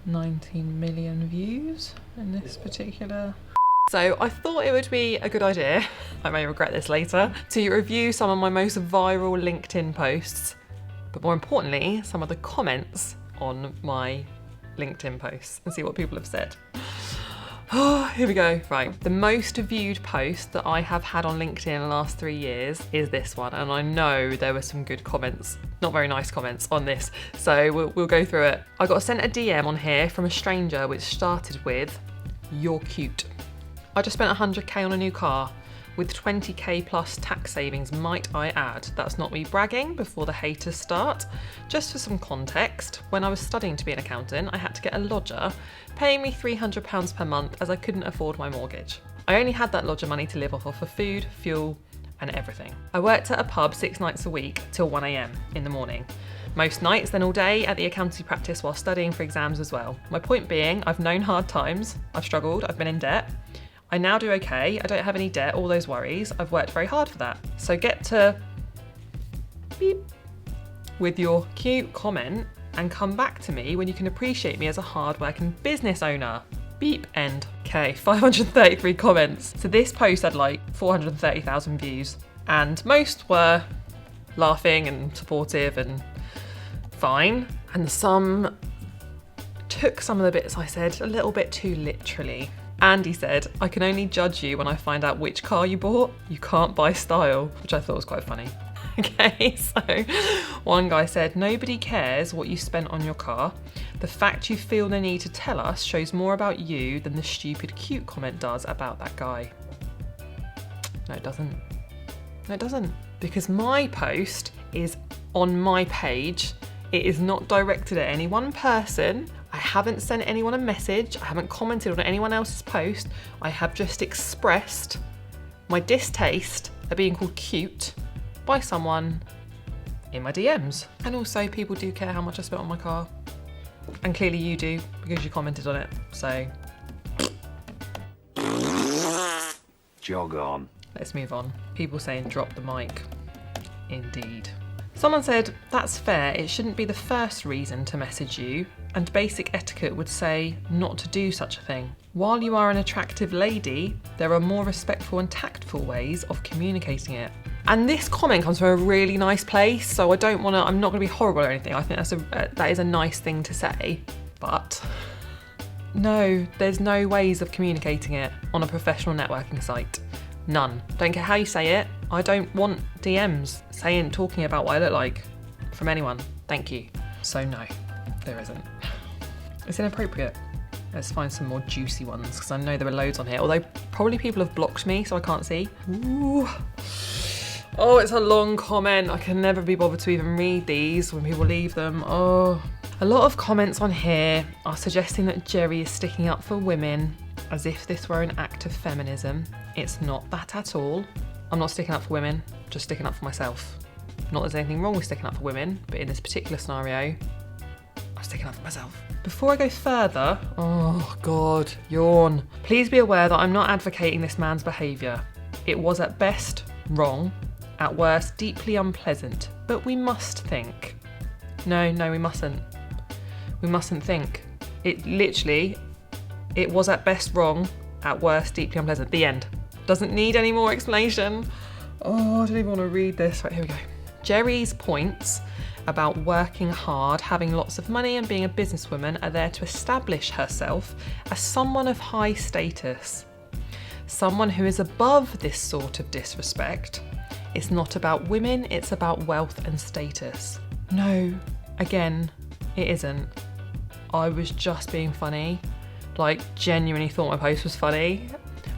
19 million views in this particular. So I thought it would be a good idea, I may regret this later, to review some of my most viral LinkedIn posts, but more importantly, some of the comments on my LinkedIn posts and see what people have said. Oh, here we go. Right, the most viewed post that I have had on LinkedIn in the last 3 years is this one, and I know there were some good comments, not very nice comments on this, so we'll go through it. I got sent a DM on here from a stranger which started with, "You're cute. I just spent 100k on a new car with 20k plus tax savings, might I add. That's not me bragging before the haters start. Just for some context, when I was studying to be an accountant, I had to get a lodger, paying me £300 per month as I couldn't afford my mortgage. I only had that lodger money to live off for food, fuel, and everything. I worked at a pub 6 nights a week till 1 AM in the morning. Most nights, then all day at the accountancy practice while studying for exams as well. My point being, I've known hard times, I've struggled, I've been in debt. I now do okay, I don't have any debt, all those worries, I've worked very hard for that. So get to beep with your cute comment and come back to me when you can appreciate me as a hard-working business owner. Beep, end." Okay, 533 comments. So this post had like 430,000 views and most were laughing and supportive and fine. And some took some of the bits I said a little bit too literally. Andy said, "I can only judge you when I find out which car you bought. You can't buy style," which I thought was quite funny. Okay, so one guy said, "Nobody cares what you spent on your car. The fact you feel the need to tell us shows more about you than the stupid cute comment does about that guy." No, it doesn't. No, it doesn't. Because my post is on my page. It is not directed at any one person. I haven't sent anyone a message. I haven't commented on anyone else's post. I have just expressed my distaste at being called cute by someone in my DMs. And also, people do care how much I spent on my car. And clearly you do, because you commented on it, so. Jog on. Let's move on. People saying drop the mic. Indeed. Someone said, "That's fair, it shouldn't be the first reason to message you, and basic etiquette would say not to do such a thing. While you are an attractive lady, there are more respectful and tactful ways of communicating it." And this comment comes from a really nice place, so I'm not gonna be horrible or anything. I think that is a nice thing to say, but no, there's no ways of communicating it on a professional networking site. None. Don't care how you say it. I don't want DMs talking about what I look like from anyone. Thank you. So no, there isn't. It's inappropriate. Let's find some more juicy ones because I know there are loads on here. Although probably people have blocked me so I can't see. Ooh. Oh, it's a long comment. I can never be bothered to even read these when people leave them. Oh. A lot of comments on here are suggesting that Jeri is sticking up for women as if this were an act of feminism. It's not that at all. I'm not sticking up for women, just sticking up for myself. Not that there's anything wrong with sticking up for women, but in this particular scenario, I'm sticking up for myself. Before I go further, oh God, yawn. Please be aware that I'm not advocating this man's behaviour. It was at best wrong, at worst deeply unpleasant, but we must think. No, we mustn't. We mustn't think. It was at best wrong, at worst deeply unpleasant. The end. Doesn't need any more explanation. Oh, I don't even want to read this. Right, here we go. Jeri's points about working hard, having lots of money and being a businesswoman are there to establish herself as someone of high status. Someone who is above this sort of disrespect. It's not about women, it's about wealth and status. No, again, it isn't. I was just being funny. Like, genuinely thought my post was funny.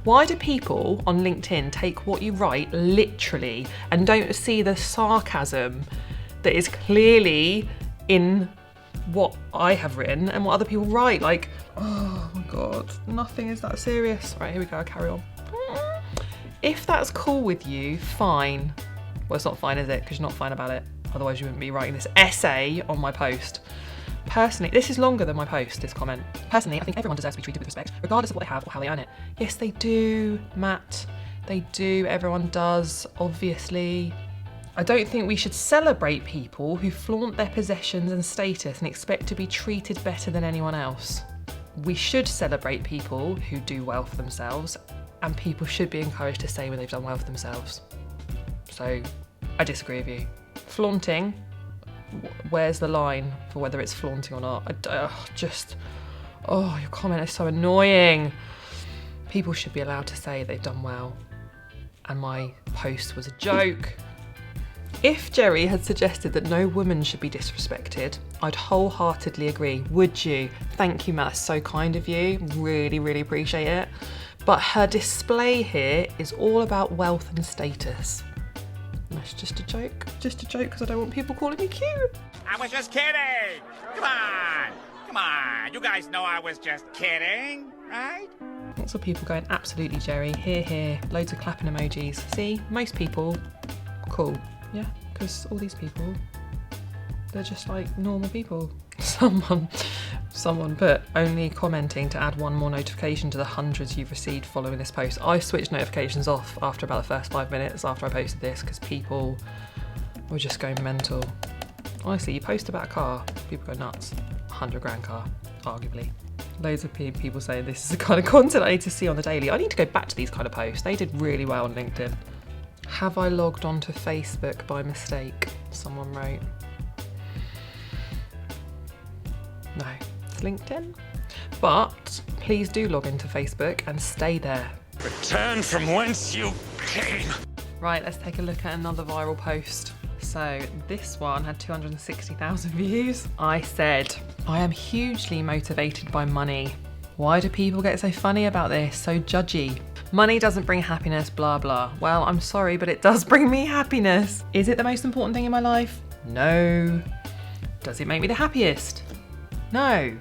Why do people on LinkedIn take what you write literally and don't see the sarcasm that is clearly in what I have written and what other people write? Like, oh my God, nothing is that serious. Right, here we go, I'll carry on. If that's cool with you, fine. Well, it's not fine, is it? Because you're not fine about it. Otherwise you wouldn't be writing this essay on my post. Personally, this is longer than my post, this comment. Personally, I think everyone deserves to be treated with respect, regardless of what they have or how they earn it. Yes, they do, Matt. They do. Everyone does, obviously. I don't think we should celebrate people who flaunt their possessions and status and expect to be treated better than anyone else. We should celebrate people who do well for themselves, and people should be encouraged to say when they've done well for themselves. So, I disagree with you. Flaunting, where's the line for whether it's flaunting or not? Your comment is so annoying. People should be allowed to say they've done well. And my post was a joke. If Jeri had suggested that no woman should be disrespected, I'd wholeheartedly agree. Would you? Thank you, Matt. That's so kind of you. Really, really appreciate it. But her display here is all about wealth and status. That's just a joke. Just a joke because I don't want people calling me cute. I was just kidding. Come on. Come on. You guys know I was just kidding, right? Lots of people going, absolutely, Jeri. Hear, hear. Loads of clapping emojis. See, most people, cool. Yeah, because all these people, they're just like normal people. Someone put only commenting to add one more notification to the hundreds you've received following this post. I switched notifications off after about the first 5 minutes after I posted this because people were just going mental. Honestly, you post about a car, people go nuts. 100 grand car, arguably. Loads of people saying this is the kind of content I need to see on the daily. I need to go back to these kind of posts. They did really well on LinkedIn. Have I logged onto Facebook by mistake? Someone wrote. No, it's LinkedIn. But please do log into Facebook and stay there. Return from whence you came. Right, let's take a look at another viral post. So this one had 260,000 views. I said, I am hugely motivated by money. Why do people get so funny about this, so judgy? Money doesn't bring happiness, blah, blah. Well, I'm sorry, but it does bring me happiness. Is it the most important thing in my life? No. Does it make me the happiest? No.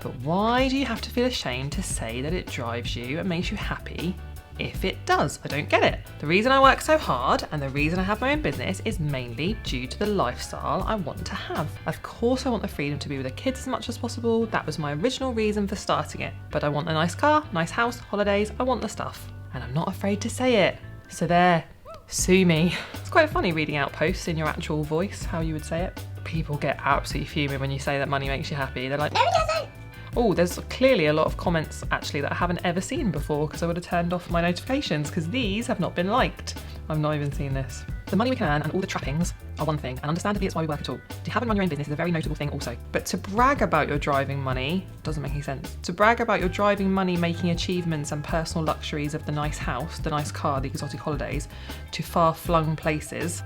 But why do you have to feel ashamed to say that it drives you and makes you happy if it does? I don't get it. The reason I work so hard and the reason I have my own business is mainly due to the lifestyle I want to have. Of course I want the freedom to be with the kids as much as possible. That was my original reason for starting it. But I want a nice car, nice house, holidays, I want the stuff. And I'm not afraid to say it. So there, sue me. It's quite funny reading out posts in your actual voice, how you would say it. People get absolutely fuming when you say that money makes you happy. They're like, no, it doesn't. Oh, there's clearly a lot of comments actually that I haven't ever seen before because I would have turned off my notifications because these have not been liked. I've not even seen this. The money we can earn and all the trappings are one thing, and understandably it's why we work at all. To have and run your own business is a very notable thing also. But to brag about your driving money doesn't make any sense. To brag about your driving money making achievements and personal luxuries of the nice house, the nice car, the exotic holidays, to far-flung places,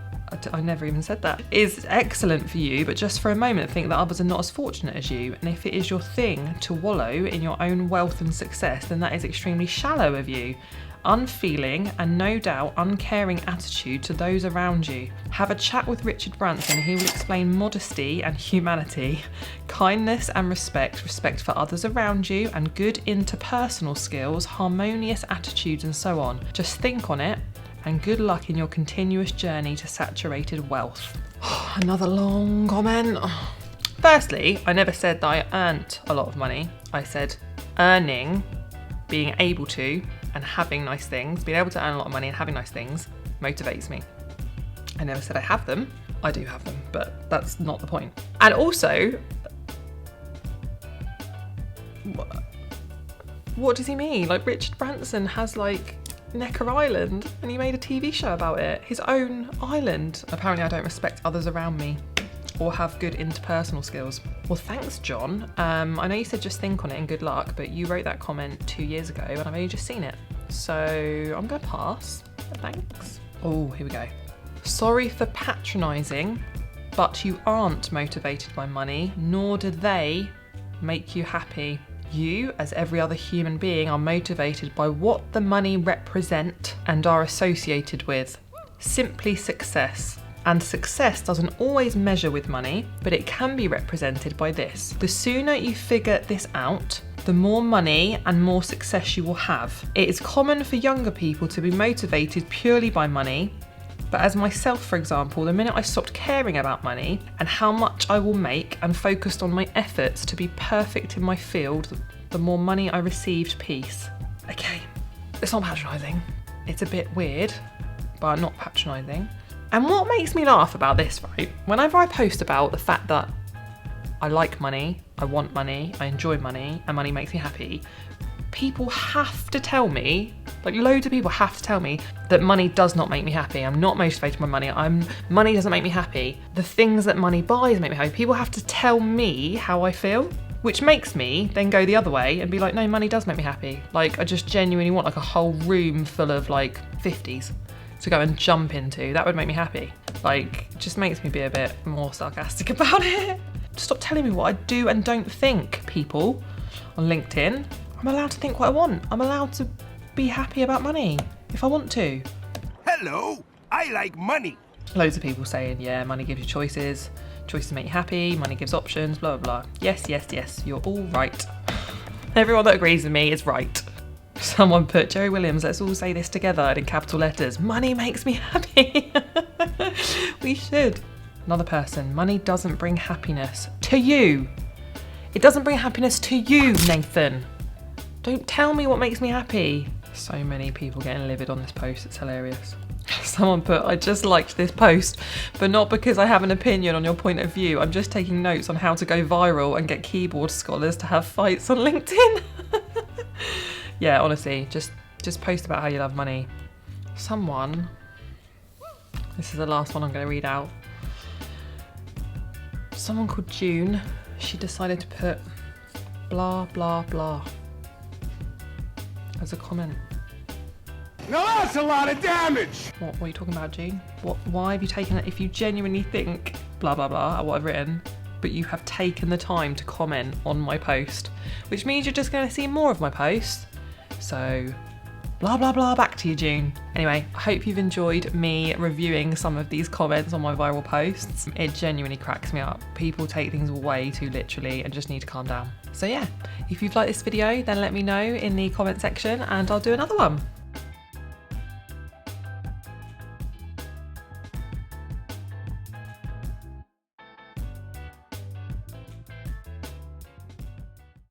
I never even said that, is excellent for you, but just for a moment think that others are not as fortunate as you. And if it is your thing to wallow in your own wealth and success, then that is extremely shallow of you. Unfeeling and no doubt uncaring attitude to those around you. Have a chat with Richard Branson. He will explain modesty and humanity, kindness and respect for others around you, and good interpersonal skills, harmonious attitudes, and so on. Just think on it, and good luck in your continuous journey to saturated wealth. Another long comment. Firstly, I never said that I earned a lot of money. I said earning, being able to, and having nice things, being able to earn a lot of money and having nice things motivates me. I never said I have them. I do have them, but that's not the point. And also, what does he mean? Like, Richard Branson has like Necker Island and he made a TV show about it. His own island. Apparently I don't respect others around me or have good interpersonal skills. Well, thanks, John. I know you said just think on it and good luck, but you wrote that comment 2 years ago and I've only just seen it. So I'm gonna pass, thanks. Oh, here we go. Sorry for patronising, but you aren't motivated by money, nor do they make you happy. You, as every other human being, are motivated by what the money represent and are associated with. Simply success. And success doesn't always measure with money, but it can be represented by this. The sooner you figure this out, the more money and more success you will have. It is common for younger people to be motivated purely by money, but as myself, for example, the minute I stopped caring about money and how much I will make and focused on my efforts to be perfect in my field, the more money I received peace. Okay, it's not patronising. It's a bit weird, but not patronising. And what makes me laugh about this, right? Whenever I post about the fact that I like money, I want money, I enjoy money, and money makes me happy, people have to tell me, like loads of people have to tell me that money does not make me happy. I'm not motivated by money. Money doesn't make me happy. The things that money buys make me happy. People have to tell me how I feel, which makes me then go the other way and be like, no, money does make me happy. Like I just genuinely want like a whole room full of like 50s to go and jump into. That would make me happy. Like, it just makes me be a bit more sarcastic about it. Stop telling me what I do and don't think, people. On LinkedIn, I'm allowed to think what I want. I'm allowed to be happy about money if I want to. Hello, I like money. Loads of people saying, yeah, money gives you choices. Choices make you happy. Money gives options, blah, blah, blah. Yes, yes, yes, you're all right. Everyone that agrees with me is right. Someone put, Jeri Williams, let's all say this together, and in capital letters, money makes me happy. We should. Another person, money doesn't bring happiness to you. It doesn't bring happiness to you, Nathan. Don't tell me what makes me happy. So many people getting livid on this post, it's hilarious. Someone put, I just liked this post, but not because I have an opinion on your point of view. I'm just taking notes on how to go viral and get keyboard scholars to have fights on LinkedIn. Yeah, honestly, just post about how you love money. Someone, this is the last one I'm going to read out. Someone called June, she decided to put blah, blah, blah as a comment. Now that's a lot of damage. What are you talking about, June? Why have you taken it? If you genuinely think blah, blah, blah at what I've written, but you have taken the time to comment on my post, which means you're just going to see more of my posts. So blah, blah, blah, back to you, June. Anyway, I hope you've enjoyed me reviewing some of these comments on my viral posts. It genuinely cracks me up. People take things way too literally and just need to calm down. So yeah, if you've liked this video, then let me know in the comment section and I'll do another one.